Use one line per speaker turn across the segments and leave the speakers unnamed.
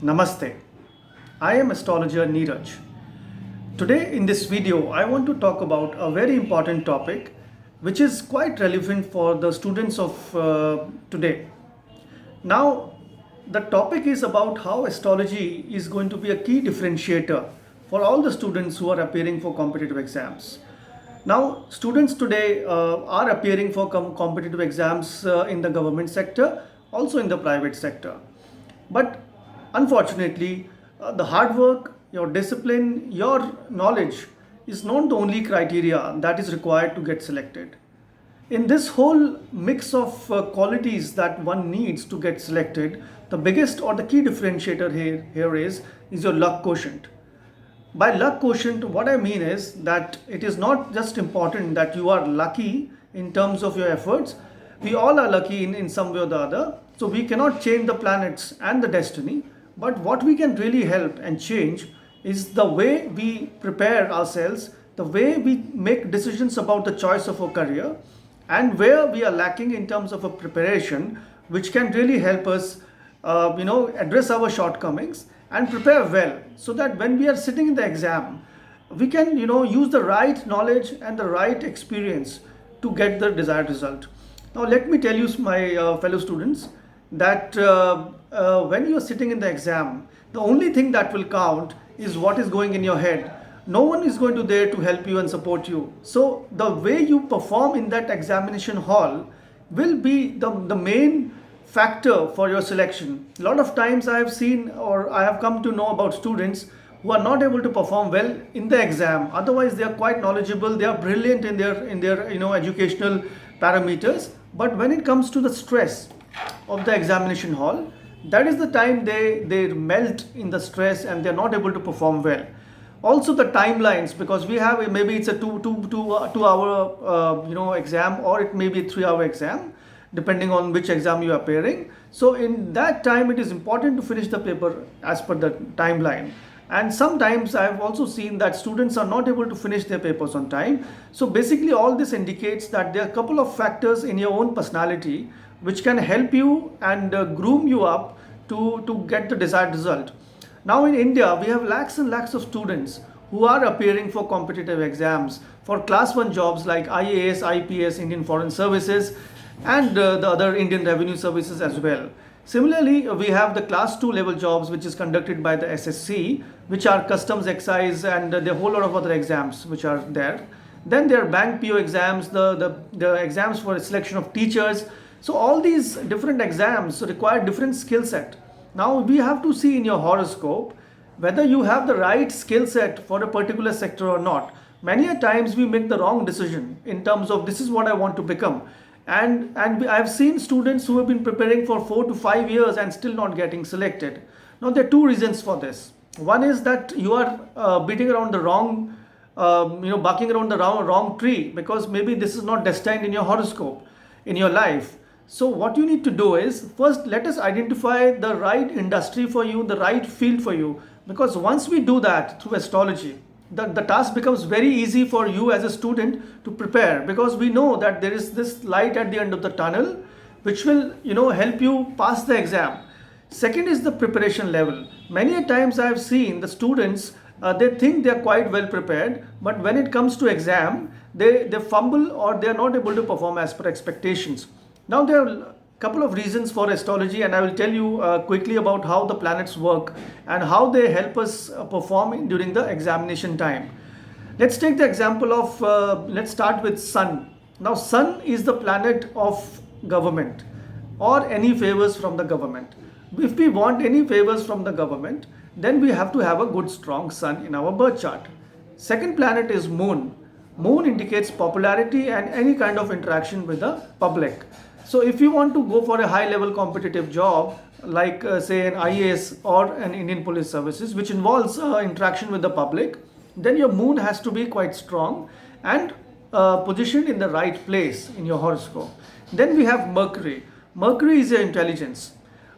Namaste. I am astrologer Neeraj. Today in this video, I want to talk about a very important topic which is quite relevant for the students of today. Now, the topic is about how astrology is going to be a key differentiator for all the students who are appearing for competitive exams. Now, students today are appearing for competitive exams in the government sector, also in the private sector. But unfortunately, the hard work, your discipline, your knowledge is not the only criteria that is required to get selected. In this whole mix of qualities that one needs to get selected, the biggest or the key differentiator here is your luck quotient. By luck quotient, what I mean is that it is not just important that you are lucky in terms of your efforts. We all are lucky in some way or the other. So we cannot change the planets and the destiny. But what we can really help and change is the way we prepare ourselves, the way we make decisions about the choice of a career, and where we are lacking in terms of a preparation, which can really help us, address our shortcomings and prepare well, so that when we are sitting in the exam, we can, use the right knowledge and the right experience to get the desired result. Now, let me tell you, my fellow students, that when you are sitting in the exam, the only thing that will count is what is going in your head. No one is going to there to help you and support you. So the way you perform in that examination hall will be the main factor for your selection. A lot of times I have seen, or I have come to know about students who are not able to perform well in the exam. Otherwise, they are quite knowledgeable, they are brilliant in their educational parameters. But when it comes to the stress of the examination hall, that is the time they melt in the stress and they're not able to perform well. Also the timelines, because we have, maybe it's a two hour exam, or it may be a 3 hour exam, depending on which exam you are appearing. So in that time, it is important to finish the paper as per the timeline. And sometimes I have also seen that students are not able to finish their papers on time. So basically all this indicates that there are a couple of factors in your own personality which can help you and groom you up to get the desired result. Now in India, we have lakhs and lakhs of students who are appearing for competitive exams for class 1 jobs like IAS, IPS, Indian Foreign Services, and the other Indian Revenue Services as well. Similarly, we have the class 2 level jobs which is conducted by the SSC, which are customs, excise, and the whole lot of other exams which are there. Then there are bank PO exams, the exams for selection of teachers. So all these different exams require different skill set. Now we have to see in your horoscope whether you have the right skill set for a particular sector or not. Many a times we make the wrong decision in terms of this is what I want to become. And I've seen students who have been preparing for 4 to 5 years and still not getting selected. Now there are two reasons for this. One is that you are beating around the wrong, barking around the wrong tree, because maybe this is not destined in your horoscope, in your life. So what you need to do is, first let us identify the right industry for you, the right field for you. Because once we do that through astrology, the task becomes very easy for you as a student to prepare, because we know that there is this light at the end of the tunnel which will help you pass the exam. Second is the preparation level. Many a times I have seen the students, they think they are quite well prepared, but when it comes to exam, they fumble, or they are not able to perform as per expectations. Now there are a couple of reasons for astrology, and I will tell you quickly about how the planets work and how they help us perform during the examination time. Let's take the example of, let's start with Sun. Now Sun is the planet of government or any favors from the government. If we want any favors from the government, then we have to have a good strong Sun in our birth chart. Second planet is Moon. Moon indicates popularity and any kind of interaction with the public. So if you want to go for a high level competitive job, like say an IAS or an Indian Police Services, which involves interaction with the public, then your moon has to be quite strong and positioned in the right place in your horoscope. Then we have Mercury. Mercury is your intelligence.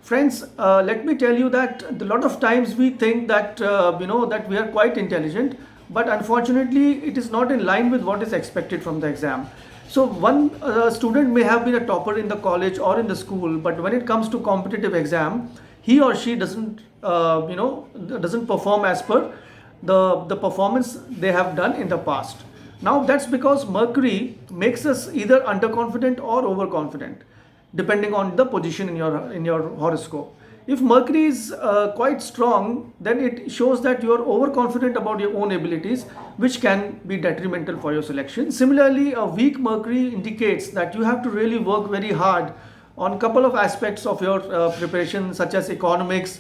Friends, let me tell you that a lot of times we think that that we are quite intelligent, but unfortunately it is not in line with what is expected from the exam. So one student may have been a topper in the college or in the school, but when it comes to competitive exam, he or she doesn't perform as per the performance they have done in the past. Now that's because Mercury makes us either underconfident or overconfident, depending on the position in your horoscope. If Mercury is quite strong, then it shows that you are overconfident about your own abilities, which can be detrimental for your selection. Similarly, a weak Mercury indicates that you have to really work very hard on a couple of aspects of your preparation, such as economics,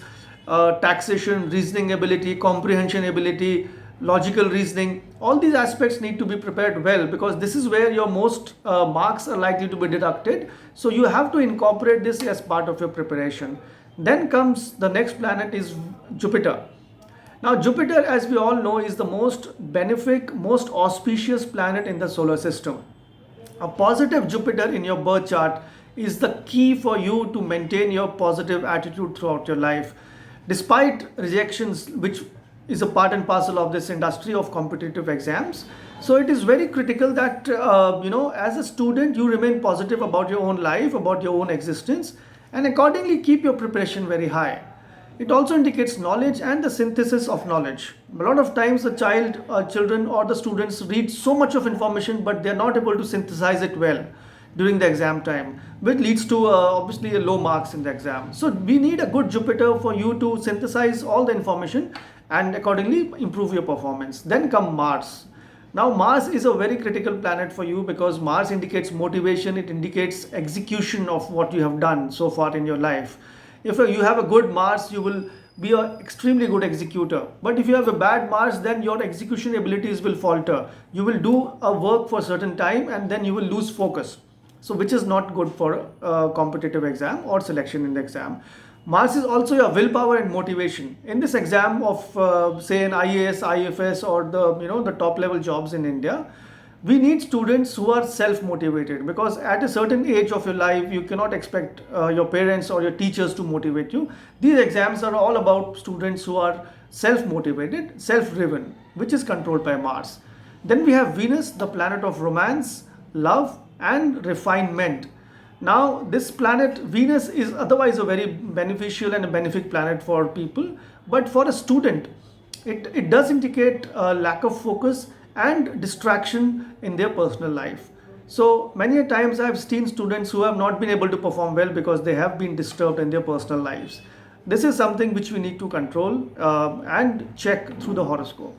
taxation, reasoning ability, comprehension ability, logical reasoning. All these aspects need to be prepared well, because this is where your most marks are likely to be deducted. So you have to incorporate this as part of your preparation. Then comes the next planet is Jupiter. Now Jupiter, as we all know, is the most benefic, most auspicious planet in the solar system. A positive Jupiter in your birth chart is the key for you to maintain your positive attitude throughout your life, despite rejections, which is a part and parcel of this industry of competitive exams. So it is very critical that as a student, you remain positive about your own life, about your own existence, and accordingly keep your preparation very high. It also indicates knowledge and the synthesis of knowledge. A lot of times the children or the students read so much of information, but they're not able to synthesize it well during the exam time, which leads to obviously low marks in the exam. So we need a good Jupiter for you to synthesize all the information and accordingly improve your performance. Then come Mars. Now Mars is a very critical planet for you, because Mars indicates motivation, it indicates execution of what you have done so far in your life. If you have a good Mars, you will be an extremely good executor. But if you have a bad Mars, then your execution abilities will falter. You will do a work for a certain time and then you will lose focus. So which is not good for a competitive exam or selection in the exam. Mars is also your willpower and motivation. In this exam of say an IAS, IFS, or the top level jobs in India, we need students who are self-motivated, because at a certain age of your life, you cannot expect your parents or your teachers to motivate you. These exams are all about students who are self-motivated, self-driven, which is controlled by Mars. Then we have Venus, the planet of romance, love, and refinement. Now this planet Venus is otherwise a very beneficial and a benefic planet for people, but for a student it does indicate a lack of focus and distraction in their personal life. So many a times I have seen students who have not been able to perform well because they have been disturbed in their personal lives. This is something which we need to control and check through the horoscope.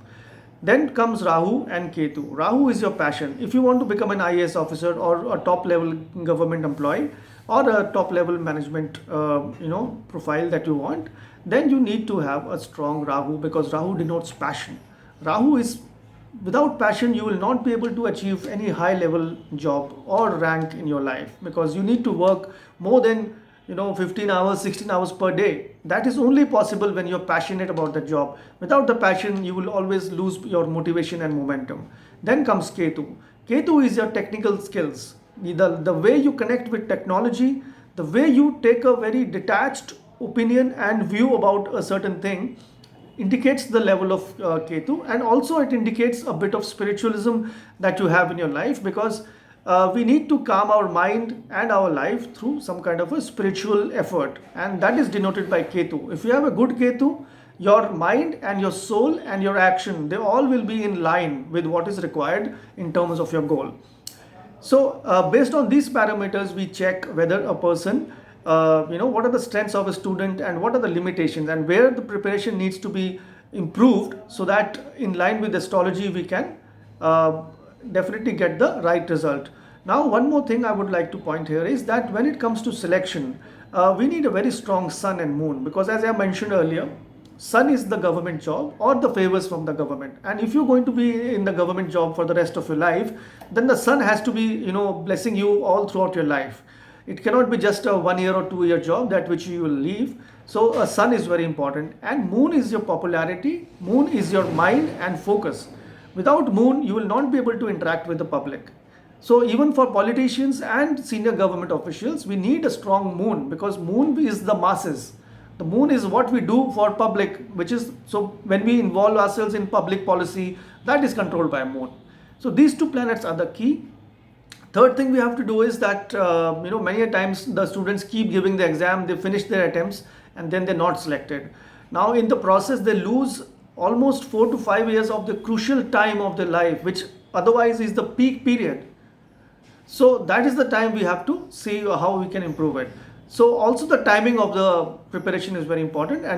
Then comes Rahu and Ketu. Rahu is your passion. If you want to become an IAS officer or a top level government employee or a top level management profile that you want, then you need to have a strong Rahu, because Rahu denotes passion. Rahu is, without passion you will not be able to achieve any high level job or rank in your life, because you need to work more than 15 hours, 16 hours per day. That is only possible when you're passionate about the job. Without the passion, you will always lose your motivation and momentum. Then comes Ketu. Ketu is your technical skills. The way you connect with technology, the way you take a very detached opinion and view about a certain thing indicates the level of Ketu, and also it indicates a bit of spiritualism that you have in your life, because we need to calm our mind and our life through some kind of a spiritual effort, and that is denoted by Ketu. If you have a good Ketu, your mind and your soul and your action, they all will be in line with what is required in terms of your goal. So based on these parameters, we check whether a person, what are the strengths of a student and what are the limitations, and where the preparation needs to be improved, so that in line with astrology we can definitely get the right result. Now one more thing I would like to point here is that when it comes to selection, we need a very strong sun and moon, because as I mentioned earlier, sun is the government job or the favors from the government, and if you're going to be in the government job for the rest of your life, then the sun has to be blessing you all throughout your life. It cannot be just a 1 year or 2 year job that which you will leave. So a sun is very important, and moon is your popularity, moon is your mind and focus. Without moon, you will not be able to interact with the public. So even for politicians and senior government officials, we need a strong moon, because moon is the masses. The moon is what we do for public, which is, so when we involve ourselves in public policy, that is controlled by moon. So these two planets are the key. Third thing we have to do is that many a times the students keep giving the exam, they finish their attempts, and then they're not selected. Now in the process they lose almost 4 to 5 years of the crucial time of their life, which otherwise is the peak period. So that is the time we have to see how we can improve it. So also the timing of the preparation is very important, and